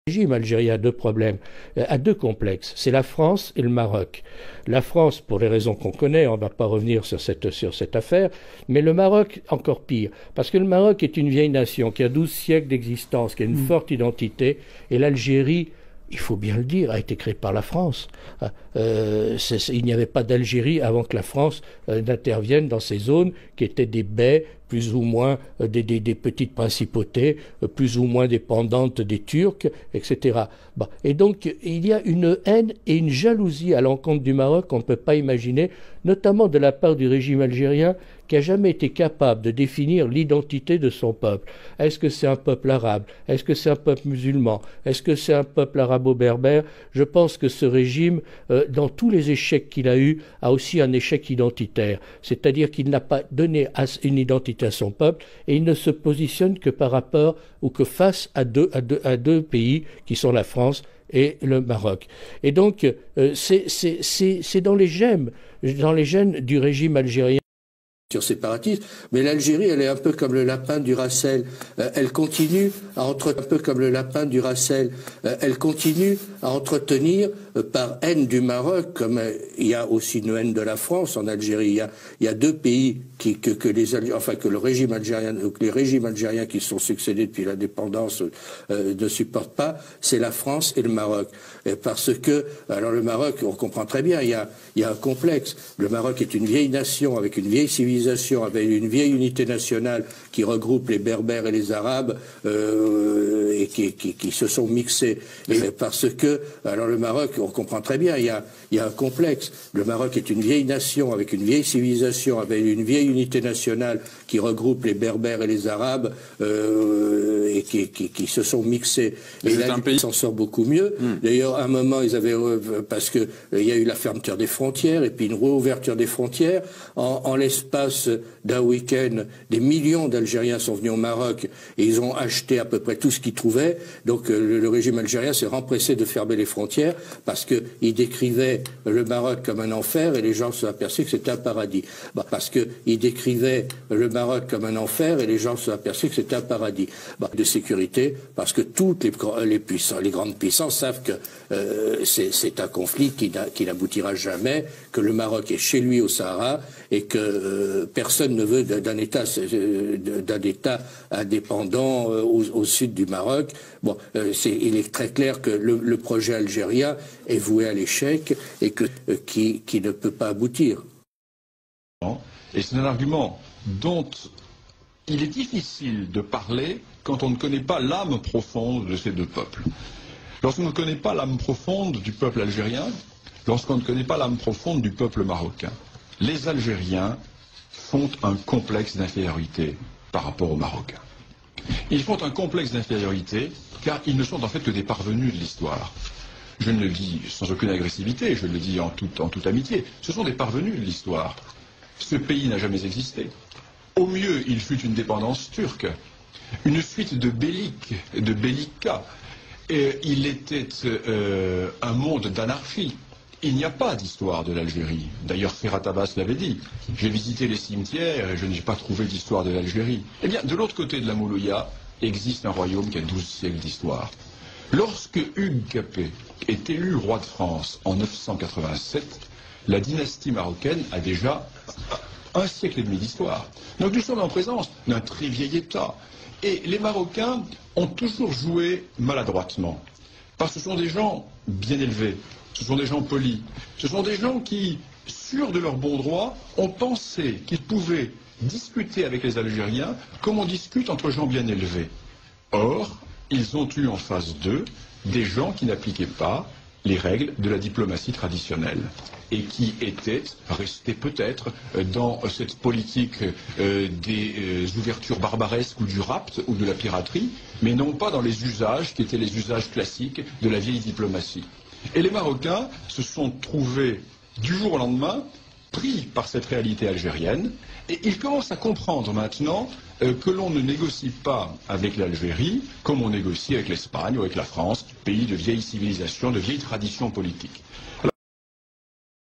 Le régime algérien a deux problèmes, a deux complexes, c'est la France et le Maroc. La France, pour les raisons qu'on connaît, on ne va pas revenir sur cette affaire, mais le Maroc, encore pire, parce que le Maroc est une vieille nation qui a 12 siècles d'existence, qui a une forte identité, et l'Algérie, il faut bien le dire, a été créée par la France. Il n'y avait pas d'Algérie avant que la France n'intervienne dans ces zones qui étaient des baies, plus ou moins des petites principautés, plus ou moins dépendantes des Turcs, etc. Bon. Et donc, il y a une haine et une jalousie à l'encontre du Maroc qu'on ne peut pas imaginer, notamment de la part du régime algérien, qui n'a jamais été capable de définir l'identité de son peuple. Est-ce que c'est un peuple arabe? Est-ce que c'est un peuple musulman? Est-ce que c'est un peuple arabo-berbère? Je pense que ce régime, dans tous les échecs qu'il a eus, a aussi un échec identitaire. C'est-à-dire qu'il n'a pas donné une identité à son peuple et il ne se positionne que par rapport ou que face à deux pays qui sont la France et le Maroc. Et donc, c'est dans les gènes du régime algérien. Séparatiste, mais l'Algérie, elle est un peu comme le lapin du Racel. Elle continue à un peu comme le lapin du Racel. Elle continue à entretenir par haine du Maroc, comme il y a aussi une haine de la France en Algérie. Il y a deux pays que le régime algérien, les régimes algériens qui se sont succédés depuis l'indépendance ne supportent pas, c'est la France et le Maroc. Parce que, alors le Maroc, on comprend très bien, il y a un complexe. Le Maroc est une vieille nation avec une vieille civilisation, avec une vieille unité nationale qui regroupe les Berbères et les Arabes et qui se sont mixés. Et parce que, alors le Maroc, on comprend très bien, il y a un complexe. Le Maroc est une vieille nation avec une vieille civilisation, avec une vieille unité nationale qui regroupe les Berbères et les Arabes et qui se sont mixés. Et là, il s'en sort beaucoup mieux. D'ailleurs, à un moment, ils avaient parce que il y a eu la fermeture des frontières et puis une réouverture des frontières en l'espace d'un week-end. Des millions d'Algériens sont venus au Maroc et ils ont acheté à peu près tout ce qu'ils trouvaient. Donc le régime algérien s'est empressé de fermer les frontières parce qu'il décrivait le Maroc comme un enfer et les gens se sont aperçus que c'était un paradis. Parce qu'il décrivait le Maroc comme un enfer et les gens se sont aperçus que c'était un paradis. De sécurité, parce que toutes les grandes puissances savent que c'est un conflit qui n'aboutira jamais, que le Maroc est chez lui au Sahara et que personne ne veut d'un État indépendant au sud du Maroc. Bon, il est très clair que le projet algérien est voué à l'échec et qui ne peut pas aboutir. Et c'est un argument dont il est difficile de parler quand on ne connaît pas l'âme profonde de ces deux peuples. Lorsqu'on ne connaît pas l'âme profonde du peuple algérien, lorsqu'on ne connaît pas l'âme profonde du peuple marocain, les Algériens font un complexe d'infériorité par rapport aux Marocains. Ils font un complexe d'infériorité car ils ne sont en fait que des parvenus de l'histoire. Je ne le dis sans aucune agressivité, je le dis en toute amitié. Ce sont des parvenus de l'histoire. Ce pays n'a jamais existé. Au mieux, il fut une dépendance turque, une suite de bellicats. Et il était un monde d'anarchie. Il n'y a pas d'histoire de l'Algérie. D'ailleurs, Ferhat Abbas l'avait dit. J'ai visité les cimetières et je n'ai pas trouvé d'histoire de l'Algérie. Eh bien, de l'autre côté de la Moulouya, existe un royaume qui a 12 siècles d'histoire. Lorsque Hugues Capet est élu roi de France en 987, la dynastie marocaine a déjà un siècle et demi d'histoire. Donc nous sommes en présence d'un très vieil État. Et les Marocains ont toujours joué maladroitement. Parce que ce sont des gens bien élevés, ce sont des gens polis, ce sont des gens qui, sûrs de leur bon droit, ont pensé qu'ils pouvaient discuter avec les Algériens comme on discute entre gens bien élevés. Or, ils ont eu en face d'eux des gens qui n'appliquaient pas les règles de la diplomatie traditionnelle et qui étaient restés peut-être dans cette politique des ouvertures barbaresques ou du rapt ou de la piraterie, mais non pas dans les usages qui étaient les usages classiques de la vieille diplomatie. Et les Marocains se sont trouvés du jour au lendemain pris par cette réalité algérienne et ils commencent à comprendre maintenant que l'on ne négocie pas avec l'Algérie comme on négocie avec l'Espagne ou avec la France, pays de vieille civilisation, de vieille tradition politique.